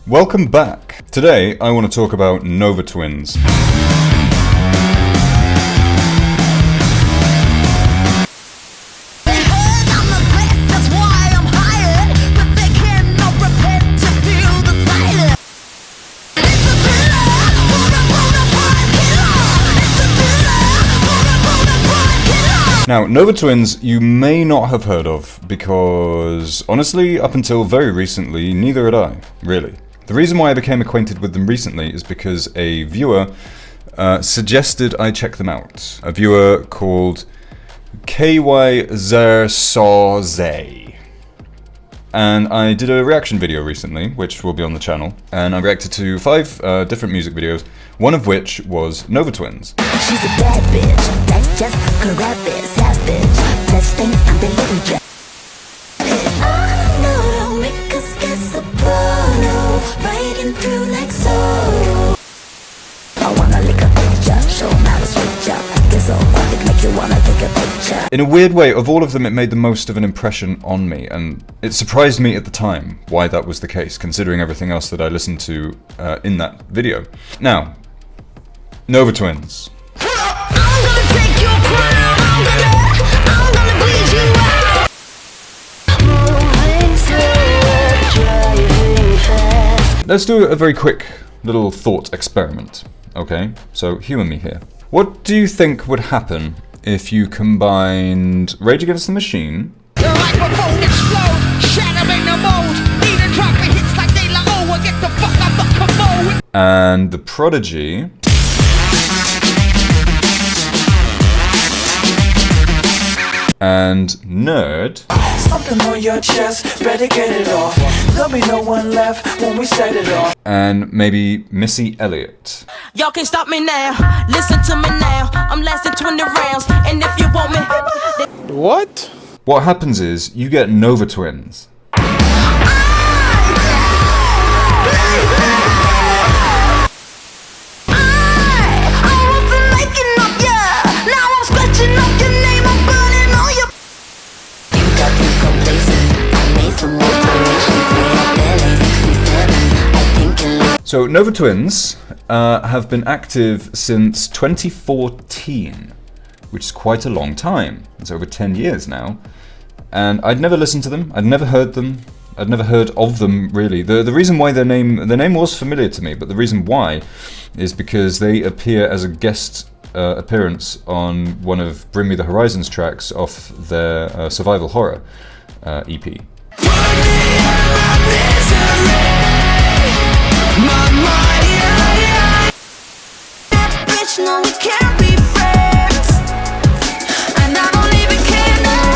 Welcome back. Today I want to talk about Nova Twins. Now, Nova Twins you may not have heard of because, honestly, up until very recently, neither had I, really. The reason why I became acquainted with them recently is because a viewer suggested I check them out. A viewer called zerSOH-zay. And I did a reaction video recently, which will be on the channel, and I reacted to 5 different music videos, one of which was Nova Twins. She's a bad bitch, that's just a rabbit, savage. Let's think I'm the little jack. Don't make us get soprano, riding through like so. I wanna lick a picture, show 'em how to switch up. Guess I'll quick make you wanna take a picture. In a weird way, of all of them, it made the most of an impression on me, and it surprised me at the time why that was the case, considering everything else that I listened to in that video. Now, Nova Twins. Let's do a very quick little thought experiment, okay? So humor me here. What do you think would happen if you combined Rage Against the Machine and The Prodigy and Nerd? Something on your chest, better get it off. There'll be no one left when we set it off. And maybe Missy Elliott. Y'all can't stop me now. Listen to me now. I'm lasting 20 rounds. And if you want me... What? What happens is, you get Nova Twins. So Nova Twins have been active since 2014, which is quite a long time. It's over 10 years now. And I'd never listened to them, I'd never heard them, I'd never heard of them really. The reason why their name was familiar to me, but the reason why is because they appear as a guest appearance on one of Bring Me the Horizon's tracks off their Survival Horror EP. No, we can't be friends. And I don't even care now.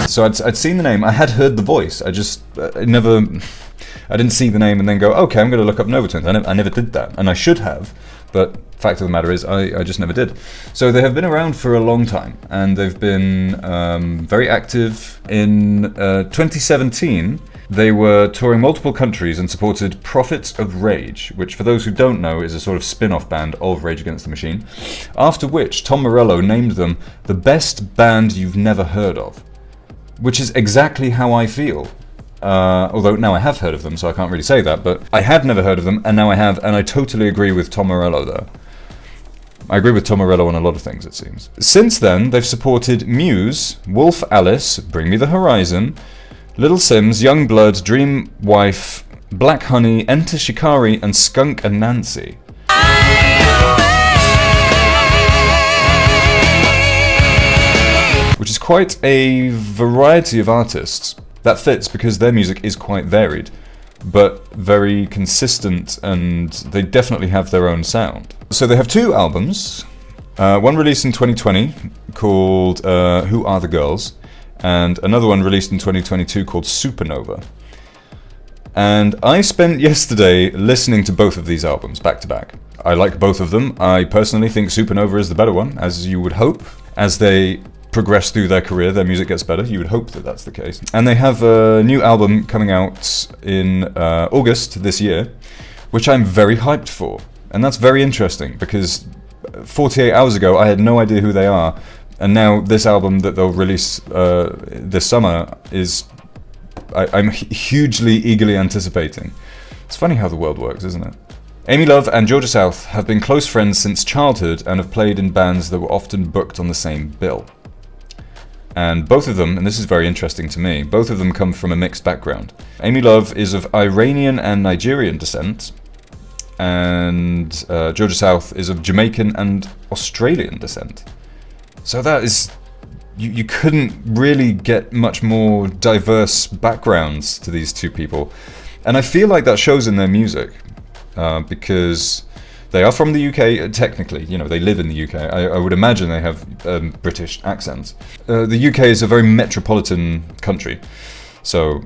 So I'd seen the name, I had heard the voice, I didn't see the name and then go, okay, I'm going to look up Nova Twins. I never did that, and I should have, but fact of the matter is, I just never did. So they have been around for a long time, and they've been very active. In 2017, they were touring multiple countries and supported Prophet of Rage, which for those who don't know is a sort of spin-off band of Rage Against the Machine, after which Tom Morello named them the best band you've never heard of, which is exactly how I feel. Although now I have heard of them, so I can't really say that, but I had never heard of them, and now I have, and I totally agree with Tom Morello there. I agree with Tom Morello on a lot of things, it seems. Since then, they've supported Muse, Wolf Alice, Bring Me the Horizon, Little Sims, Young Blood, Dream Wife, Black Honey, Enter Shikari, and Skunk and Nancy. Which is quite a variety of artists. That fits because their music is quite varied, but very consistent, and they definitely have their own sound. So they have 2 albums, one released in 2020 called Who Are the Girls, and another one released in 2022 called Supernova. And I spent yesterday listening to both of these albums back to back. I like both of them. I personally think Supernova is the better one, as you would hope. As they progress through their career, their music gets better. You would hope that that's the case. And they have a new album coming out in August this year, which I'm very hyped for. And that's very interesting, because 48 hours ago I had no idea who they are, and now this album that they'll release this summer is I'm hugely eagerly anticipating. It's funny how the world works, isn't it? Amy Love and Georgia South have been close friends since childhood and have played in bands that were often booked on the same bill. And both of them, and this is very interesting to me, both of them come from a mixed background. Amy Love is of Iranian and Nigerian descent, and Georgia South is of Jamaican and Australian descent. So that is... You couldn't really get much more diverse backgrounds to these two people. And I feel like that shows in their music, because they are from the UK, technically, you know, they live in the UK. I would imagine they have British accents. The UK is a very metropolitan country, so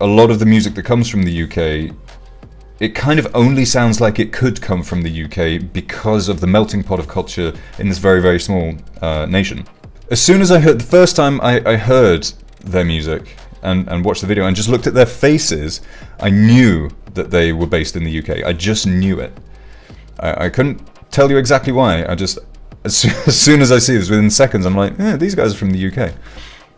a lot of the music that comes from the UK, it kind of only sounds like it could come from the UK because of the melting pot of culture in this very, very small nation. As soon as the first time I heard their music and watched the video and just looked at their faces, I knew that they were based in the UK. I just knew it. I couldn't tell you exactly why. I just, as soon as I see this, within seconds, I'm like, yeah, these guys are from the UK.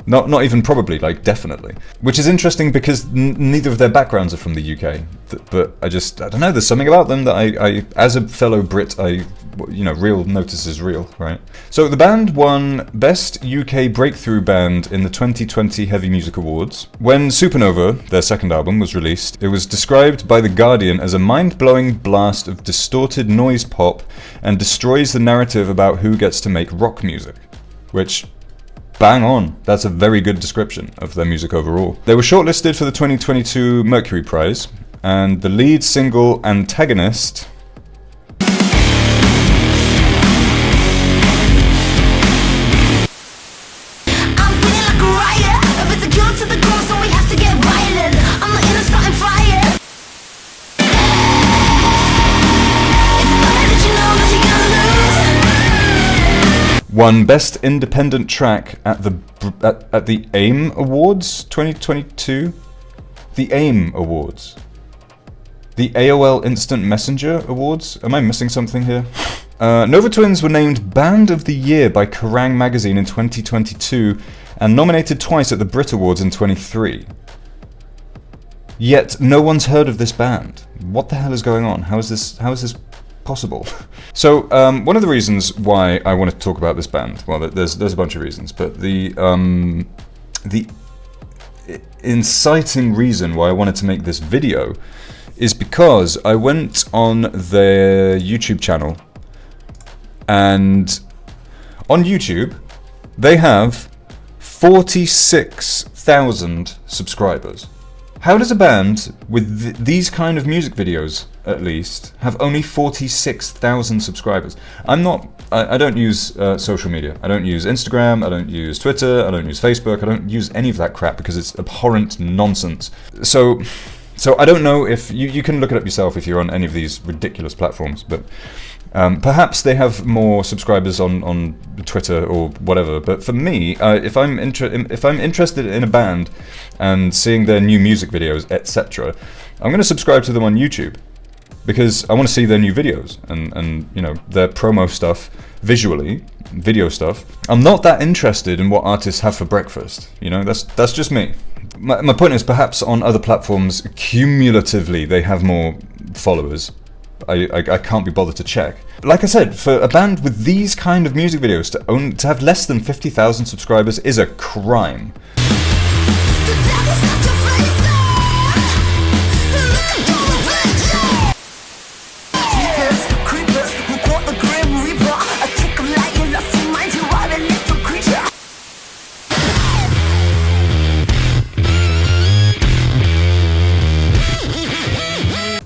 Not even probably, like definitely. Which is interesting because neither of their backgrounds are from the UK. But I don't know, there's something about them that I as a fellow Brit, real notice is real, right? So the band won Best UK Breakthrough Band in the 2020 Heavy Music Awards. When Supernova, their second album, was released, it was described by The Guardian as a mind-blowing blast of distorted noise pop and destroys the narrative about who gets to make rock music. Which... bang on. That's a very good description of their music overall. They were shortlisted for the 2022 Mercury Prize, and the lead single, Antagonist, won Best Independent Track at the AIM Awards 2022. The AIM Awards. The AOL Instant Messenger Awards. Am I missing something here? Nova Twins were named Band of the Year by Kerrang! Magazine in 2022 and nominated twice at the Brit Awards in 23. Yet no one's heard of this band. What the hell is going on? How is this possible? So one of the reasons why I wanted to talk about this band, well, there's a bunch of reasons, but the inciting reason why I wanted to make this video is because I went on their YouTube channel, and on YouTube they have 46,000 subscribers. How does a band with these kind of music videos, at least, have only 46,000 subscribers? I don't use social media. I don't use Instagram, I don't use Twitter, I don't use Facebook, I don't use any of that crap because it's abhorrent nonsense. So I don't know if, you can look it up yourself if you're on any of these ridiculous platforms, but perhaps they have more subscribers on Twitter or whatever. But for me, if I'm interested in a band and seeing their new music videos, etc., I'm going to subscribe to them on YouTube because I want to see their new videos and their promo stuff visually, video stuff. I'm not that interested in what artists have for breakfast. That's just me. My point is, perhaps on other platforms, cumulatively, they have more followers. I can't be bothered to check. Like I said, for a band with these kind of music videos to have less than 50,000 subscribers is a crime.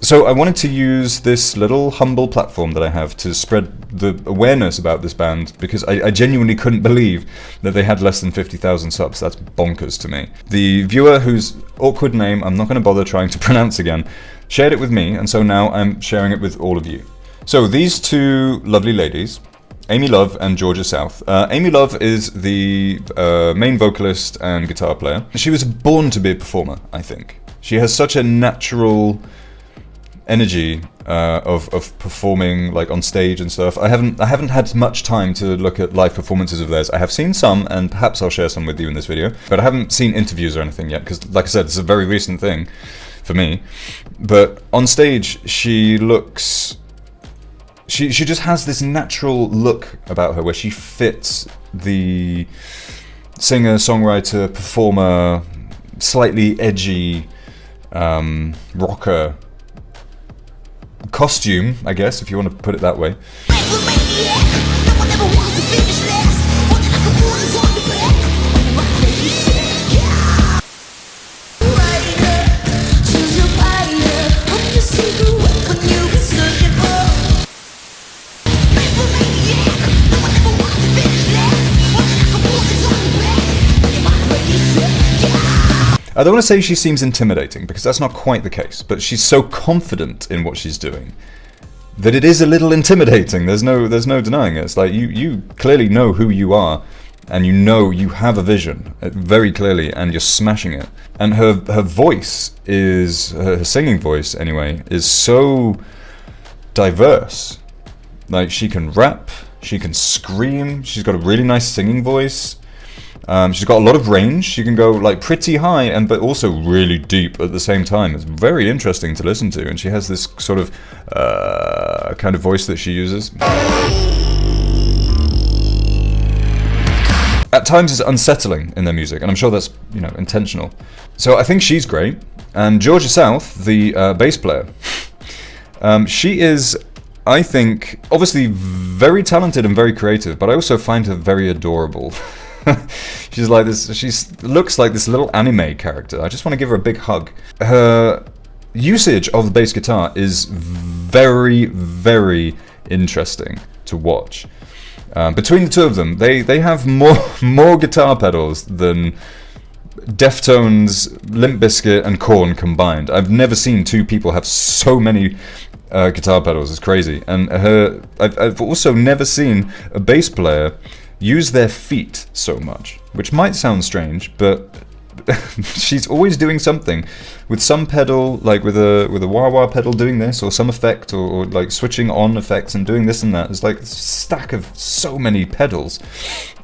So I wanted to use this little humble platform that I have to spread the awareness about this band because I genuinely couldn't believe that they had less than 50,000 subs. That's bonkers to me. The viewer, whose awkward name I'm not going to bother trying to pronounce again, shared it with me, and so now I'm sharing it with all of you. So these two lovely ladies, Amy Love and Georgia South. Amy Love is the main vocalist and guitar player. She was born to be a performer, I think. She has such a natural energy of performing like on stage and stuff. I haven't had much time to look at live performances of theirs. I have seen some, and perhaps I'll share some with you in this video, but I haven't seen interviews or anything yet, because like I said, it's a very recent thing for me. But on stage, she looks, she just has this natural look about her where she fits the singer, songwriter, performer, slightly edgy rocker costume, I guess, if you want to put it that way. I don't want to say she seems intimidating, because that's not quite the case, but she's so confident in what she's doing that it is a little intimidating. There's no denying it. It's like you clearly know who you are, and you know you have a vision very clearly, and you're smashing it. And her voice is, her singing voice anyway, is so diverse. Like, she can rap, she can scream, she's got a really nice singing voice. She's got a lot of range. She can go like pretty high but also really deep at the same time. It's very interesting to listen to, and she has this sort of kind of voice that she uses. At times it's unsettling in their music, and I'm sure that's, you know, intentional. So I think she's great. And Georgia South, the bass player, she is, I think, obviously very talented and very creative, but I also find her very adorable. She's like this. She looks like this little anime character. I just want to give her a big hug. Her usage of the bass guitar is very, very interesting to watch. Between the two of them, they have more guitar pedals than Deftones, Limp Bizkit, and Korn combined. I've never seen two people have so many guitar pedals. It's crazy. And I've also never seen a bass player use their feet so much, which might sound strange, but she's always doing something with some pedal, like with a wah-wah pedal doing this, or some effect, or like switching on effects and doing this and that. It's like a stack of so many pedals.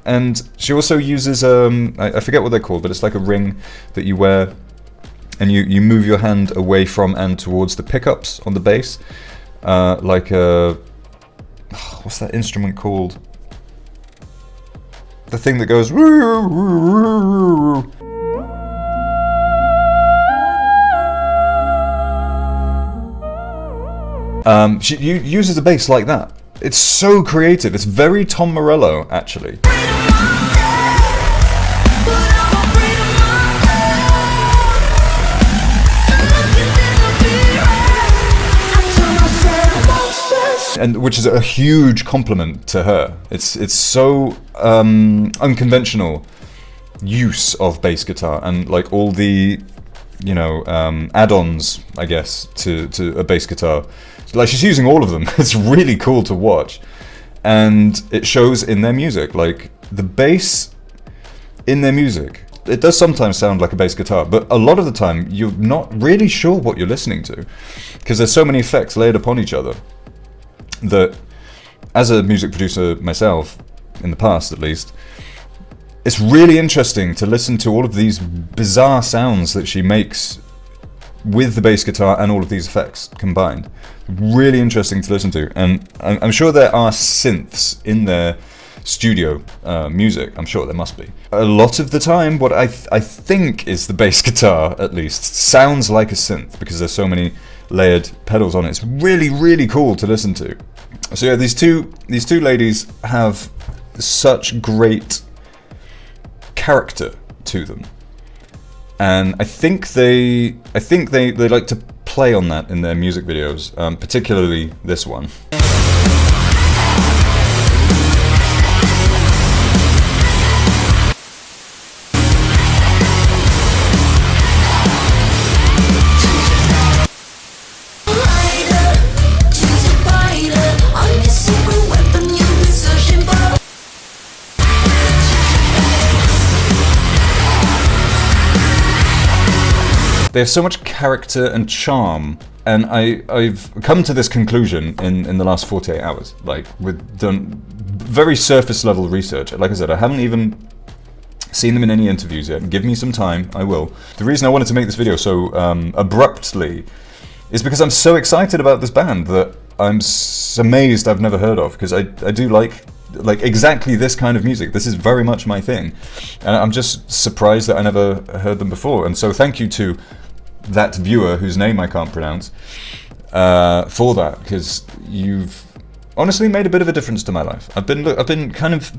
And she also uses I forget what they're called, but it's like a ring that you wear, and you move your hand away from and towards the pickups on the bass, like a, what's that instrument called? The thing that goes. She uses a bass like that. It's so creative. It's very Tom Morello, actually. And which is a huge compliment to her. It's so unconventional use of bass guitar, and like all the, you know, add-ons, I guess, to a bass guitar. Like, she's using all of them. It's really cool to watch, and it shows in their music. Like, the bass in their music, it does sometimes sound like a bass guitar, but a lot of the time you're not really sure what you're listening to, because there's so many effects layered upon each other that, as a music producer myself, in the past at least, it's really interesting to listen to all of these bizarre sounds that she makes with the bass guitar and all of these effects combined. Really interesting to listen to, and I'm sure there are synths in their studio music. I'm sure there must be. A lot of the time, what I think is the bass guitar, at least, sounds like a synth, because there's so many layered pedals on it. It's really, really cool to listen to. So yeah, these two ladies have such great character to them, and I think they like to play on that in their music videos, particularly this one. They have so much character and charm, And I've come to this conclusion in the last 48 hours. Like, we've done very surface level research. Like I said, I haven't even seen them in any interviews yet. Give me some time, I will. The reason I wanted to make this video so abruptly is because I'm so excited about this band that I'm amazed I've never heard of, because I do like exactly this kind of music. This is very much my thing, and I'm just surprised that I never heard them before. And so thank you to that viewer whose name I can't pronounce for that, because you've honestly made a bit of a difference to my life. I've been kind of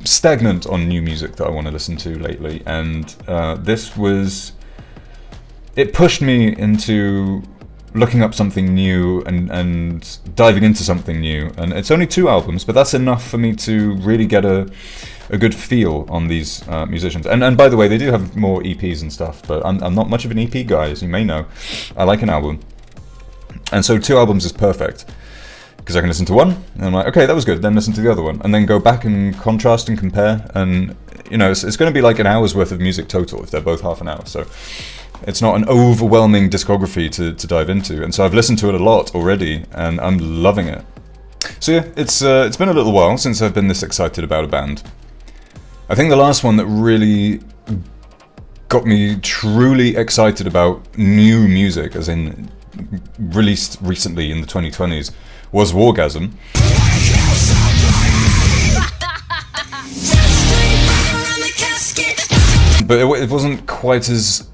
stagnant on new music that I want to listen to lately, and it pushed me into looking up something new and diving into something new. And it's only 2 albums, but that's enough for me to really get a good feel on these musicians. And by the way, they do have more EPs and stuff, but I'm not much of an EP guy, as you may know. I like an album, and so 2 albums is perfect, because I can listen to one and I'm like, okay, that was good, then listen to the other one, and then go back and contrast and compare. And you know, it's going to be like an hour's worth of music total if they're both half an hour, so it's not an overwhelming discography to dive into. And so I've listened to it a lot already, and I'm loving it. So yeah, it's been a little while since I've been this excited about a band. I think the last one that really got me truly excited about new music, as in released recently in the 2020s, was Wargasm. But it wasn't quite as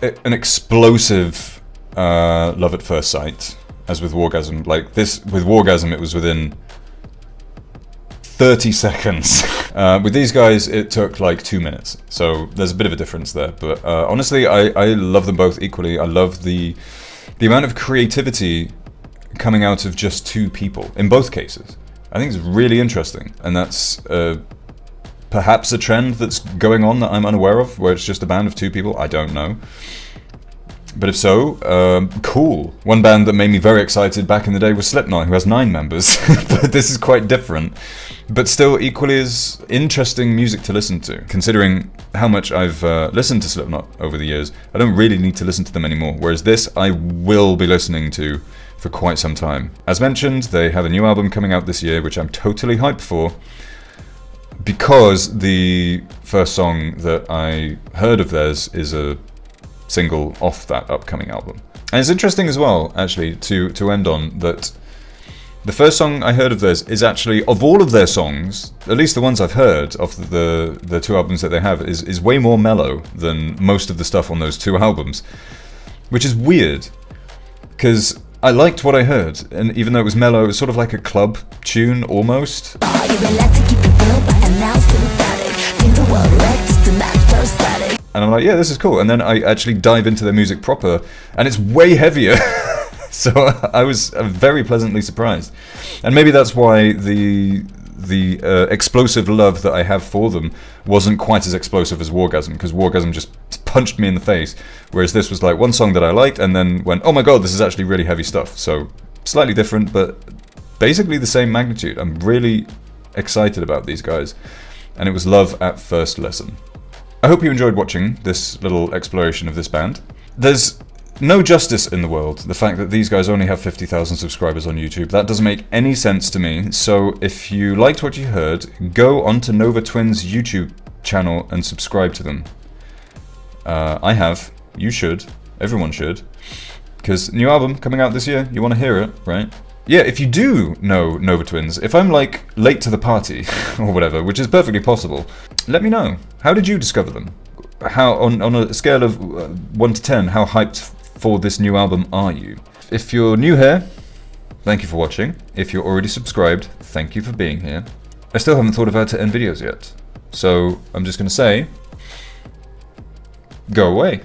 an explosive love at first sight as with Wargasm. Like this, with Wargasm, it was within 30 seconds. With these guys, it took like 2 minutes. So there's a bit of a difference there. But honestly, I love them both equally. I love the amount of creativity coming out of just 2 people in both cases. I think it's really interesting, and that's perhaps a trend that's going on that I'm unaware of, where it's just a band of 2 people. I don't know. But if so, cool. One band that made me very excited back in the day was Slipknot, who has 9 members. But this is quite different, but still equally as interesting music to listen to. Considering how much I've listened to Slipknot over the years, I don't really need to listen to them anymore. Whereas this, I will be listening to for quite some time. As mentioned, they have a new album coming out this year, which I'm totally hyped for, because the first song that I heard of theirs is a single off that upcoming album. And it's interesting as well, actually, to end on, that the first song I heard of theirs is actually, of all of their songs, at least the ones I've heard of the 2 albums that they have, is way more mellow than most of the stuff on those 2 albums, which is weird, because I liked what I heard, and even though it was mellow, it was sort of like a club tune almost. And I'm like, yeah, this is cool. And then I actually dive into their music proper, and it's way heavier. So I was very pleasantly surprised. And maybe that's why the explosive love that I have for them wasn't quite as explosive as Wargasm, because Wargasm just punched me in the face, whereas this was like one song that I liked and then went, oh my god, this is actually really heavy stuff. So slightly different, but basically the same magnitude. I'm really excited about these guys, and it was love at first listen. I hope you enjoyed watching this little exploration of this band. There's no justice in the world, the fact that these guys only have 50,000 subscribers on YouTube. That doesn't make any sense to me. So if you liked what you heard, go onto Nova Twins' YouTube channel and subscribe to them. I have. You should. Everyone should. Because new album coming out this year, you want to hear it, right? Yeah, if you do know Nova Twins, if I'm like late to the party or whatever, which is perfectly possible, let me know. How did you discover them? How, on a scale of 1 to 10, how hyped for this new album are you? If you're new here, thank you for watching. If you're already subscribed, thank you for being here. I still haven't thought of how to end videos yet, so I'm just going to say, go away.